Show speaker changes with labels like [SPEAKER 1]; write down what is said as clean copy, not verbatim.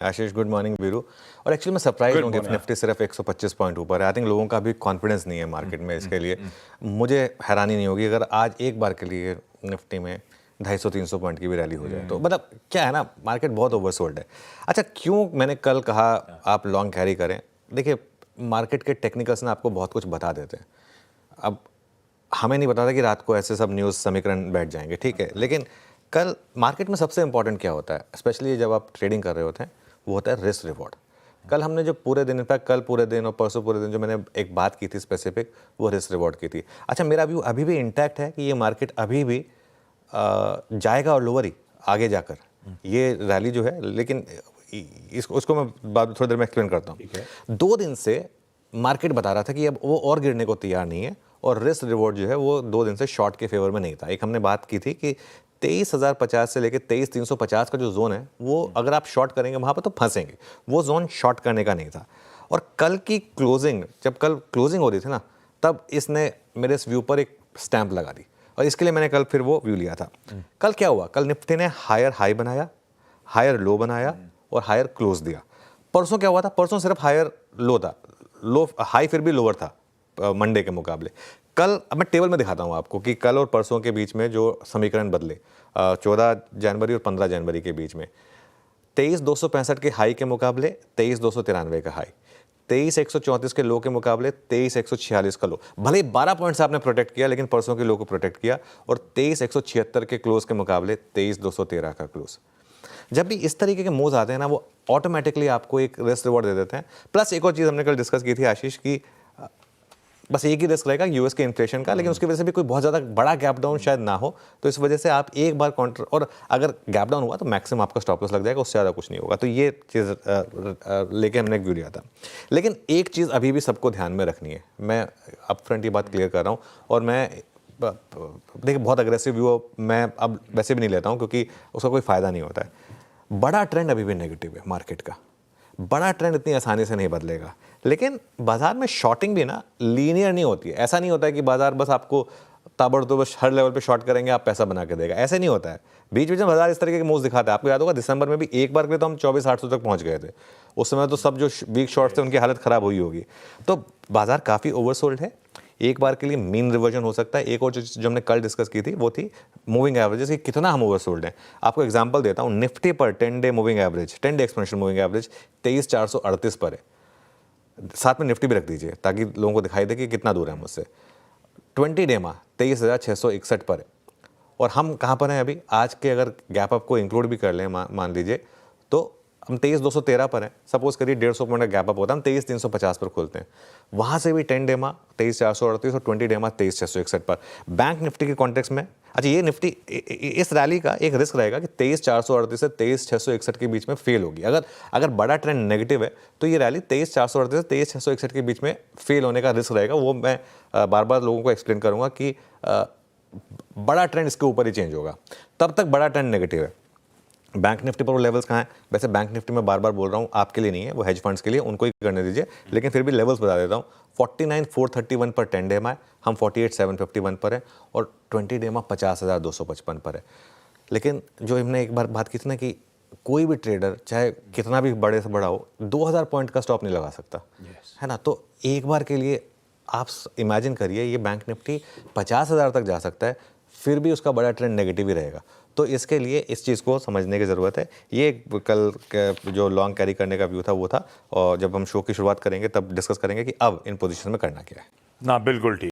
[SPEAKER 1] आशीष, good morning Veeru. और actually मैं surprise हूँ कि निफ्टी सिर्फ 125 पॉइंट ऊपर है। आई थिंक लोगों का भी कॉन्फिडेंस नहीं है मार्केट में, इसके लिए मुझे हैरानी नहीं होगी अगर आज एक बार के लिए निफ्टी में 250-300 पॉइंट की भी रैली हो जाए। तो मतलब क्या है ना, मार्केट बहुत ओवरसोल्ड है। अच्छा, क्यों मैंने कल कहा आप लॉन्ग कैरी करें? देखिए, मार्केट के टेक्निकल्स ना आपको बहुत कुछ बता देते हैं। अब हमें नहीं पता था कि रात को ऐसे सब न्यूज़ समीकरण बैठ जाएंगे, ठीक है, लेकिन कल मार्केट में सबसे इंपॉर्टेंट क्या होता है, स्पेशली जब आप ट्रेडिंग कर रहे होते हैं, वो होता है रिस्क रिवॉर्ड। कल हमने जो पूरे दिन, इनफैक्ट कल पूरे दिन और परसों पूरे दिन जो मैंने एक बात की थी स्पेसिफिक, वो रिस्क रिवॉर्ड की थी। अच्छा, मेरा व्यू अभी भी इंटैक्ट है कि ये मार्केट अभी भी जाएगा और लोअर ही आगे जाकर ये रैली जो है, लेकिन उसको मैं बाद थोड़ी देर में एक्सप्लेन करता हूँ। 2 दिन से मार्केट बता रहा था कि अब वो और गिरने को तैयार नहीं है और रिस्क रिवॉर्ड जो है वो 2 दिन से शॉर्ट के फेवर में नहीं था। एक हमने बात की थी कि 23,050 से लेकर 23,350 का जो जोन है वो अगर आप शॉर्ट करेंगे वहाँ पर तो फंसेंगे, वो जोन शॉर्ट करने का नहीं था। और कल की क्लोजिंग, जब कल क्लोजिंग हो रही थी ना, तब इसने मेरे इस व्यू पर एक स्टैंप लगा दी और इसके लिए मैंने कल फिर वो व्यू लिया था। कल क्या हुआ? कल निफ्टी ने हायर हाई बनाया, हायर लो बनाया और हायर क्लोज दिया। परसों क्या हुआ था? परसों सिर्फ हायर लो था, लो हाई फिर भी लोअर था मंडे के मुकाबले। कल अब मैं टेबल में दिखाता हूँ आपको कि कल और परसों के बीच में जो समीकरण बदले 14 जनवरी और 15 जनवरी के बीच में 23,265 के हाई के मुकाबले 23,293 का हाई, 23,134 के लो के मुकाबले 23,146 का लो। भले ही 12 पॉइंट्स आपने प्रोटेक्ट किया, लेकिन परसों के लो को प्रोटेक्ट किया। और 23,176 के क्लोज के मुकाबले 23,213 का क्लोज। जब भी इस तरीके के मूव्स आते हैं ना, वो ऑटोमेटिकली आपको एक रिस्क रिवॉर्ड दे देते हैं। प्लस एक और चीज़ हमने कल डिस्कस की थी आशीष की, बस एक ही रिस्क रहेगा यूएस के इन्फ्लेशन का, लेकिन उसकी वजह से भी कोई बहुत ज़्यादा बड़ा गैप डाउन शायद ना हो, तो इस वजह से आप एक बार काउंटर, और अगर गैप डाउन हुआ तो मैक्सिमम आपका स्टॉप लॉस लग जाएगा, उससे ज़्यादा कुछ नहीं होगा। तो ये चीज़ लेके हमने एक व्यू लिया था। लेकिन एक चीज़ अभी भी सबको ध्यान में रखनी है, मैं अप फ्रंट ये बात क्लियर कर रहा हूँ, और मैं देखिए बहुत अग्रेसिव व्यू मैं अब वैसे भी नहीं लेता हूँ क्योंकि उसका कोई फ़ायदा नहीं होता है। बड़ा ट्रेंड अभी भी नेगेटिव है मार्केट का, बड़ा ट्रेंड इतनी आसानी से नहीं बदलेगा। लेकिन बाजार में शॉर्टिंग भी ना लीनियर नहीं होती है। ऐसा नहीं होता है कि बाजार बस आपको ताबड़तोड़ बस हर लेवल पे शॉर्ट करेंगे आप पैसा बना के देगा, ऐसे नहीं होता है। बीच बीच में बाजार इस तरीके के मूव्स दिखाता है। आपको याद होगा दिसंबर में भी एक बार के लिए तो हम 24,800 तक पहुंच गए थे। उस समय तो सब जो वीक शॉर्ट्स थे उनकी हालत खराब हुई होगी। तो बाजार काफ़ी ओवरसोल्ड है, एक बार के लिए मीन रिवर्जन हो सकता है। एक और जो हमने कल डिस्कस की थी वो थी मूविंग एवरेजेस कि कितना हम ओवरसोल्ड हैं। आपको एग्जांपल देता हूं, निफ्टी पर 10 day moving average, 10 day exponential moving average 23,438 पर है। साथ में निफ्टी भी रख दीजिए ताकि लोगों को दिखाई दे कि कितना दूर है मुझसे। 20 डे में 23,661 पर है। और हम कहाँ पर हैं अभी? आज के अगर गैप अप को इंक्लूड भी कर लें, मान लीजिए, तो हम 23,213 पर हैं। सपोज करिए 150 पॉइंट का गैप अप होता है, हम 23,350 पर खुलते हैं। वहाँ से भी 10 डे में 23,438 और 20 डे में 23,661 पर। बैंक निफ्टी के कॉन्टेक्स्ट में, अच्छा ये निफ्टी इस रैली का एक रिस्क रहेगा कि 23,438 से 23,661 के बीच में फेल होगी। अगर बड़ा ट्रेंड नेगेटिव है तो ये रैली 23,438 से 23,661 के बीच में फेल होने का रिस्क रहेगा। वो मैं बार बार लोगों को एक्सप्लेन करूँगा कि बड़ा ट्रेंड इसके ऊपर ही चेंज होगा, तब तक बड़ा ट्रेंड नेगेटिव है। बैंक निफ्टी पर वो लेवल्स कहाँ हैं? वैसे बैंक निफ्टी में बार बार बोल रहा हूँ, आपके लिए नहीं है, वो हेज फंड्स के लिए, उनको ही करने दीजिए, लेकिन फिर भी लेवल्स बता देता हूँ। 49,431 पर 10 डे में, हम 48,751 पर है, और 20 डे में 50,255 पर है। लेकिन जो हमने एक बार बात की थी ना कि कोई भी ट्रेडर चाहे कितना भी बड़े से बड़ा हो, 2,000 पॉइंट का स्टॉप नहीं लगा सकता, है ना। तो एक बार के लिए आप इमेजिन करिए, ये बैंक निफ्टी 50,000 तक जा सकता है, फिर भी उसका बड़ा ट्रेंड नेगेटिव ही रहेगा। तो इसके लिए इस चीज़ को समझने की ज़रूरत है। ये कल जो लॉन्ग कैरी करने का व्यू था वो था, और जब हम शो की शुरुआत करेंगे तब डिस्कस करेंगे कि अब इन पोजीशन में करना क्या है।
[SPEAKER 2] ना बिल्कुल ठीक।